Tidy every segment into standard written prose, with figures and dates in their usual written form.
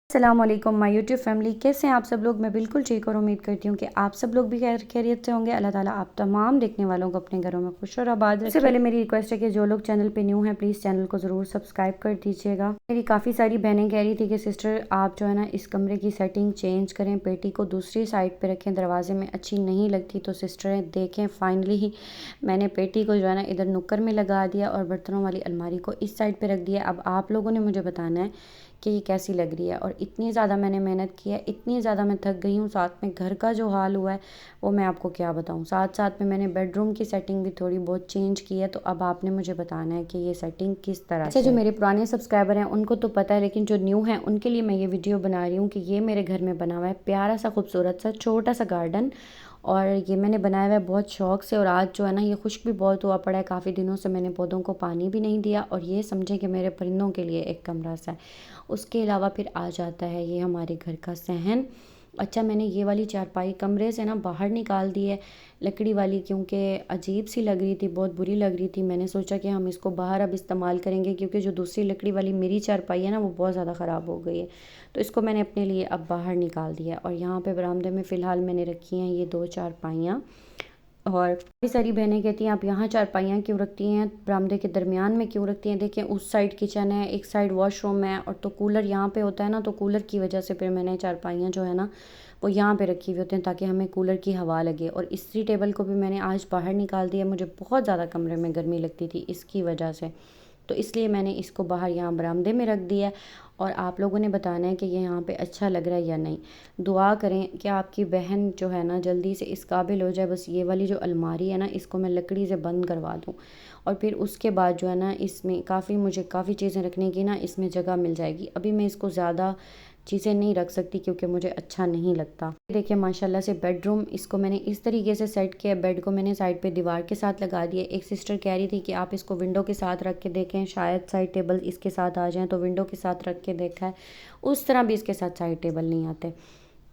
अस्सलाम वालेकुम my YouTube family, कैसे हैं आप सब लोग। मैं बिल्कुल ठीक और उम्मीद करती हूँ कि आप सब लोग भी खैरियत से होंगे। अल्लाह ताला आप तमाम देखने वालों को अपने घरों में खुश और आबाद रखे। सबसे पहले मेरी रिक्वेस्ट है कि जो लोग चैनल पे न्यू हैं प्लीज़ चैनल को ज़रूर सब्सक्राइब कर दीजिएगा। मेरी काफ़ी सारी बहनें कह रही थी कि सिस्टर आप जो है ना इस कमरे की सेटिंग चेंज करें, पेटी को दूसरी साइड पर रखें, दरवाजे में अच्छी नहीं लगती। तो सिस्टर देखें फाइनली ही मैंने पेटी को जो है ना इधर नुक्कर में लगा दिया और बर्तनों वाली अलमारी को इस साइड पर रख दिया। अब आप लोगों ने मुझे बताना है कि ये कैसी लग रही है। और इतनी ज़्यादा मैंने मेहनत की है, इतनी ज़्यादा मैं थक गई हूँ, साथ में घर का जो हाल हुआ है वो मैं आपको क्या बताऊँ। साथ साथ में मैंने बेडरूम की सेटिंग भी थोड़ी बहुत चेंज की है। तो अब आपने मुझे बताना है कि ये सेटिंग किस तरह से। जो मेरे पुराने सब्सक्राइबर हैं उनको तो पता है, लेकिन जो न्यू हैं उनके लिए मैं ये वीडियो बना रही हूँ कि ये मेरे घर में बना हुआ है प्यारा सा खूबसूरत सा छोटा सा गार्डन। और ये मैंने बनाया हुआ है बहुत शौक़ से। और आज जो है ना ये खुश्क भी बहुत हुआ पड़ा है, काफ़ी दिनों से मैंने पौधों को पानी भी नहीं दिया। और ये समझें कि मेरे परिंदों के लिए एक कमरा सा है। उसके अलावा फिर आ जाता है ये हमारे घर का सहन। अच्छा, मैंने ये वाली चारपाई कमरे से ना बाहर निकाल दी है, लकड़ी वाली, क्योंकि अजीब सी लग रही थी, बहुत बुरी लग रही थी। मैंने सोचा कि हम इसको बाहर अब इस्तेमाल करेंगे, क्योंकि जो दूसरी लकड़ी वाली मेरी चारपाई है ना वो बहुत ज़्यादा ख़राब हो गई है। तो इसको मैंने अपने लिए अब बाहर निकाल दिया। और यहाँ पे बरामदे में फ़िलहाल मैंने रखी हैं ये 2 चारपाइयाँ। और काफ़ी सारी बहनें कहती हैं आप यहाँ चारपाइयाँ क्यों रखती हैं, बरामदे के दरमियान में क्यों रखती हैं। देखिए उस साइड किचन है, एक साइड वॉशरूम है, और तो कूलर यहाँ पे होता है ना, तो कूलर की वजह से फिर मैंने चारपाइयाँ जो है ना वो यहाँ पे रखी हुई होती हैं ताकि हमें कूलर की हवा लगे। और इस्त्री टेबल को भी मैंने आज बाहर निकाल दिया, मुझे बहुत ज़्यादा कमरे में गर्मी लगती थी इसकी वजह से, तो इसलिए मैंने इसको बाहर यहाँ बरामदे में रख दिया। और आप लोगों ने बताना है कि ये यहाँ पे अच्छा लग रहा है या नहीं। दुआ करें कि आपकी बहन जो है ना जल्दी से इस काबिल हो जाए, बस ये वाली जो अलमारी है ना इसको मैं लकड़ी से बंद करवा दूँ। और फिर उसके बाद जो है ना इसमें मुझे काफ़ी चीज़ें रखने की ना इसमें जगह मिल जाएगी। अभी मैं इसको ज़्यादा चीज़ें नहीं रख सकती क्योंकि मुझे अच्छा नहीं लगता। देखिए माशाल्लाह से बेडरूम, इसको मैंने इस तरीके से सेट किया। बेड को मैंने साइड पे दीवार के साथ लगा दिया। एक सिस्टर कह रही थी कि आप इसको विंडो के साथ रख के देखें, शायद साइड टेबल इसके साथ आ जाएँ, तो विंडो के साथ रख के देखा है, उस तरह भी इसके साथ साइड टेबल नहीं आते।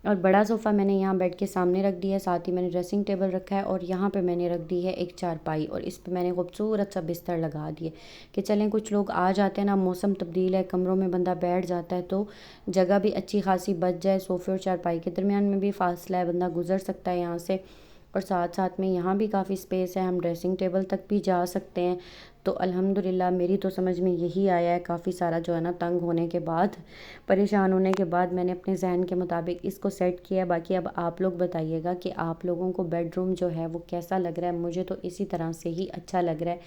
और बड़ा सोफ़ा मैंने यहाँ बेड के सामने रख दिया है, साथ ही मैंने ड्रेसिंग टेबल रखा है। और यहाँ पे मैंने रख दी है एक चारपाई, और इस पे मैंने खूबसूरत सा बिस्तर लगा दिए कि चलें कुछ लोग आ जाते हैं ना, मौसम तब्दील है, कमरों में बंदा बैठ जाता है तो जगह भी अच्छी खासी बच जाए। सोफ़े और चारपाई के दरमियान में भी फासला है, बंदा गुजर सकता है यहाँ से। और साथ साथ में यहाँ भी काफ़ी स्पेस है, हम ड्रेसिंग टेबल तक भी जा सकते हैं। तो अल्हम्दुलिल्लाह मेरी तो समझ में यही आया है। काफ़ी सारा जो है ना तंग होने के बाद, परेशान होने के बाद मैंने अपने जहन के मुताबिक इसको सेट किया है। बाकी अब आप लोग बताइएगा कि आप लोगों को बेडरूम जो है वो कैसा लग रहा है। मुझे तो इसी तरह से ही अच्छा लग रहा है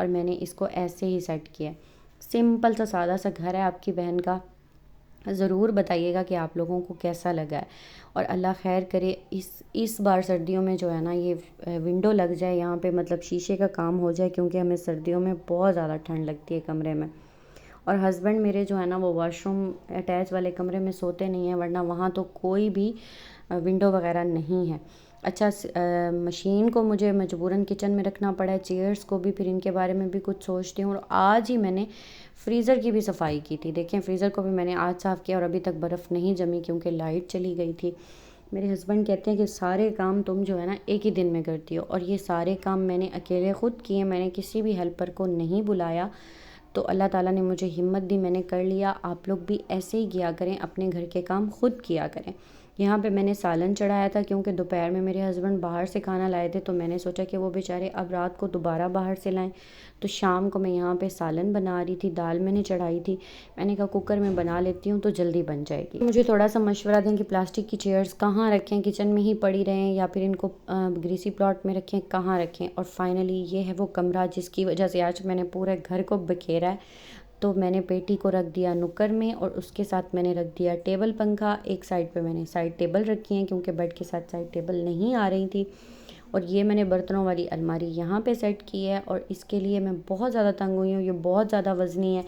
और मैंने इसको ऐसे ही सेट किया है। सिंपल सा सादा सा घर है आपकी बहन का। ज़रूर बताइएगा कि आप लोगों को कैसा लगा है। और अल्लाह खैर करे इस बार सर्दियों में जो है ना ये विंडो लग जाए यहाँ पे, मतलब शीशे का काम हो जाए, क्योंकि हमें सर्दियों में बहुत ज़्यादा ठंड लगती है कमरे में। और हस्बैंड मेरे जो है ना वो वॉशरूम अटैच वाले कमरे में सोते नहीं हैं, वरना वहाँ तो कोई भी विंडो वगैरह नहीं है। अच्छा, मशीन को मुझे मजबूरन किचन में रखना पड़ा है, चेयर्स को भी, फिर इनके बारे में भी कुछ सोचती हूँ। और आज ही मैंने फ्रीज़र की भी सफाई की थी। देखें फ्रीज़र को भी मैंने आज साफ़ किया और अभी तक बर्फ़ नहीं जमी क्योंकि लाइट चली गई थी। मेरे हस्बैंड कहते हैं कि सारे काम तुम जो है ना एक ही दिन में करती हो, और ये सारे काम मैंने अकेले ख़ुद किए, मैंने किसी भी हेल्पर को नहीं बुलाया। तो अल्लाह ताला ने मुझे हिम्मत दी, मैंने कर लिया। आप लोग भी ऐसे ही किया करें, अपने घर के काम खुद किया करें। यहाँ पे मैंने सालन चढ़ाया था क्योंकि दोपहर में मेरे हस्बैंड बाहर से खाना लाए थे, तो मैंने सोचा कि वो बेचारे अब रात को दोबारा बाहर से लाएं, तो शाम को मैं यहाँ पे सालन बना रही थी। दाल मैंने चढ़ाई थी, मैंने कहा कुकर में बना लेती हूँ तो जल्दी बन जाएगी। मुझे थोड़ा सा मशवरा दें कि प्लास्टिक की चेयर्स कहाँ रखें, किचन में ही पड़ी रहें या फिर इनको ग्रीसी प्लॉट में रखें, कहाँ रखें। और फाइनली ये है वो कमरा जिसकी वजह से आज मैंने पूरे घर को बखेरा है। तो मैंने पेटी को रख दिया नुक्कर में, और उसके साथ मैंने रख दिया टेबल पंखा। एक साइड पे मैंने साइड टेबल रखी है क्योंकि बेड के साथ साइड टेबल नहीं आ रही थी। और ये मैंने बर्तनों वाली अलमारी यहाँ पे सेट की है, और इसके लिए मैं बहुत ज़्यादा तंग हुई हूँ, ये बहुत ज़्यादा वज़नी है।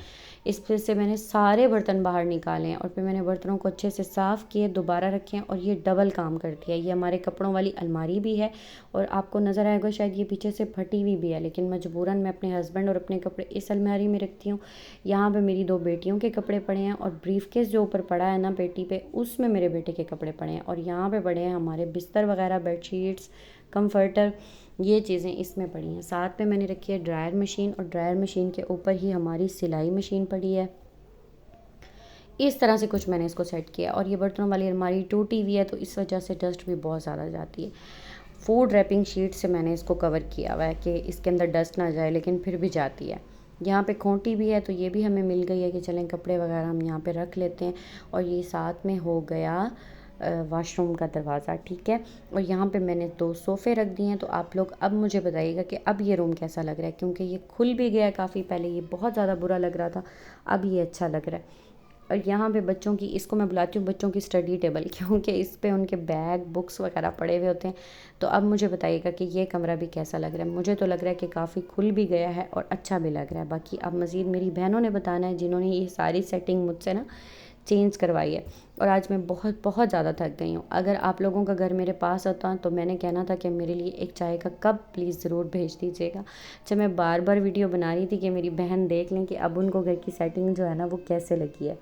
इस वजह से मैंने सारे बर्तन बाहर निकाले हैं और फिर मैंने बर्तनों को अच्छे से साफ़ किए, दोबारा रखे हैं, और ये डबल काम करती है। ये हमारे कपड़ों वाली अलमारी भी है, और आपको नज़र आएगा शायद ये पीछे से फटी हुई भी है, लेकिन मजबूरन मैं अपने हस्बैंड और अपने कपड़े इस अलमारी में रखती हूँ। यहाँ पे मेरी 2 बेटियों के कपड़े पड़े हैं, और ब्रीफकेस जो ऊपर पड़ा है ना पेटी पे, उसमें मेरे बेटे के कपड़े पड़े हैं। और यहाँ पे पड़े हैं हमारे बिस्तर वगैरह, बेडशीट्स, कंफर्टर, ये चीज़ें इसमें पड़ी हैं। साथ में मैंने रखी है ड्रायर मशीन, और ड्रायर मशीन के ऊपर ही हमारी सिलाई मशीन पड़ी है। इस तरह से कुछ मैंने इसको सेट किया। और ये बर्तनों वाली अलमारी टूटी हुई है तो इस वजह से डस्ट भी बहुत ज़्यादा जाती है। फूड रैपिंग शीट से मैंने इसको कवर किया हुआ है कि इसके अंदर डस्ट ना जाए, लेकिन फिर भी जाती है। यहाँ पे खोंटी भी है तो ये भी हमें मिल गई है कि चलें कपड़े वगैरह हम यहाँ पे रख लेते हैं। और ये साथ में हो गया वॉशरूम का दरवाज़ा, ठीक है। और यहाँ पे मैंने 2 सोफ़े रख दिए हैं। तो आप लोग अब मुझे बताइएगा कि अब ये रूम कैसा लग रहा है, क्योंकि ये खुल भी गया है काफ़ी, पहले ये बहुत ज़्यादा बुरा लग रहा था, अब ये अच्छा लग रहा है। और यहाँ पे बच्चों की, इसको मैं बुलाती हूँ बच्चों की स्टडी टेबल, क्योंकि इस पे उनके बैग बुक्स वगैरह पड़े हुए होते हैं। तो अब मुझे बताइएगा कि ये कमरा भी कैसा लग रहा है। मुझे तो लग रहा है कि काफ़ी खुल भी गया है और अच्छा भी लग रहा है। बाकी अब मज़ीद मेरी बहनों ने बताना है, जिन्होंने ये सारी सेटिंग मुझसे ना चेंज करवाई है। और आज मैं बहुत बहुत ज़्यादा थक गई हूँ। अगर आप लोगों का घर मेरे पास होता तो मैंने कहना था कि मेरे लिए एक चाय का कप प्लीज़ ज़रूर भेज दीजिएगा। जब मैं बार बार वीडियो बना रही थी कि मेरी बहन देख लें कि अब उनको घर की सेटिंग जो है ना वो कैसे लगी है।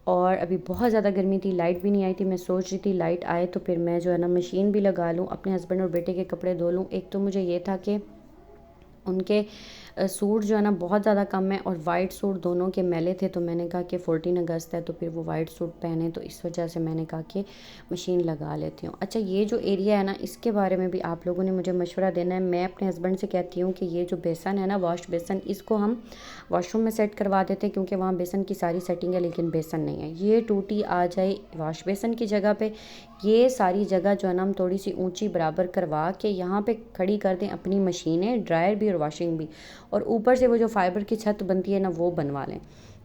और अभी बहुत ज़्यादा गर्मी थी, लाइट भी नहीं आई थी। मैं सोच रही थी लाइट आए तो फिर मैं जो है ना मशीन भी लगा लूँ, अपने हस्बैंड और बेटे के कपड़े धो लूँ। एक तो मुझे ये था कि उनके सूट जो है ना बहुत ज़्यादा कम है और वाइट सूट दोनों के मैले थे। तो मैंने कहा कि 14 अगस्त है तो फिर वो वाइट सूट पहने, तो इस वजह से मैंने कहा कि मशीन लगा लेती हूँ। अच्छा, ये जो एरिया है ना इसके बारे में भी आप लोगों ने मुझे मशवरा देना है। मैं अपने हस्बैंड से कहती हूँ कि ये जो बेसन है ना, वॉश बेसन, इसको हम वॉशरूम में सेट करवा देते हैं, क्योंकि वहाँ बेसन की सारी सेटिंग है लेकिन बेसन नहीं है। ये टूटी आ जाए वॉश बेसन की जगह पे, ये सारी जगह जो है ना हम थोड़ी सी ऊंची बराबर करवा के यहाँ पे खड़ी कर दें अपनी मशीनें, ड्रायर भी और वॉशिंग भी। और ऊपर से वो जो फाइबर की छत बनती है ना वो बनवा लें।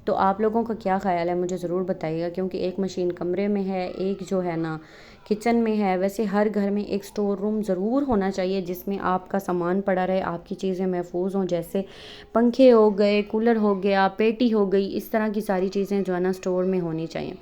तो आप लोगों का क्या ख़्याल है मुझे ज़रूर बताइएगा, क्योंकि एक मशीन कमरे में है, एक जो है ना किचन में है। वैसे हर घर में एक स्टोर रूम ज़रूर होना चाहिए जिसमें आपका सामान पड़ा रहे, आपकी चीज़ें महफूज हों। जैसे पंखे हो गए, कूलर हो गया, पेटी हो गई, इस तरह की सारी चीज़ें जो है ना स्टोर में होनी चाहिए।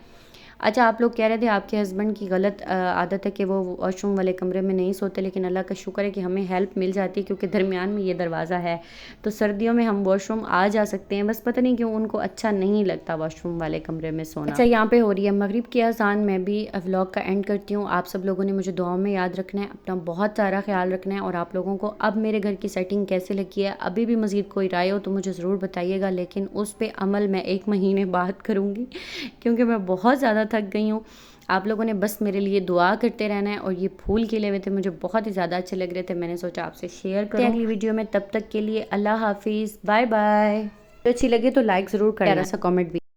अच्छा, आप लोग कह रहे थे आपके हस्बैंड की गलत आदत है कि वो वॉशरूम वाले कमरे में नहीं सोते, लेकिन अल्लाह का शुक्र है कि हमें हेल्प मिल जाती है, क्योंकि दरमियान में ये दरवाज़ा है तो सर्दियों में हम वॉशरूम आ जा सकते हैं। बस पता नहीं क्यों उनको अच्छा नहीं लगता वॉशरूम वाले कमरे में सोना। अच्छा, यहाँ पे हो रही है मगरिब की अज़ान। मैं भी व्लॉग का एंड करती हूँ। आप सब लोगों ने मुझे दुआओं में याद रखना है, अपना बहुत सारा ख्याल रखना है। और आप लोगों को अब मेरे घर की सेटिंग कैसे लगी है, अभी भी मज़ीद कोई राय हो तो मुझे ज़रूर बताइएगा, लेकिन उस पर अमल मैं 1 महीने बाद करूँगी, क्योंकि मैं बहुत ज़्यादा थक गई हूँ। आप लोगों ने बस मेरे लिए दुआ करते रहना है। और ये फूल खिले हुए थे, मुझे बहुत ही ज़्यादा अच्छे लग रहे थे, मैंने सोचा आपसे शेयर करूँ अगली वीडियो में। तब तक के लिए अल्लाह हाफिज़, बाय बाय। अच्छी लगे तो लाइक ज़रूर करना, प्यारा सा कमेंट भी।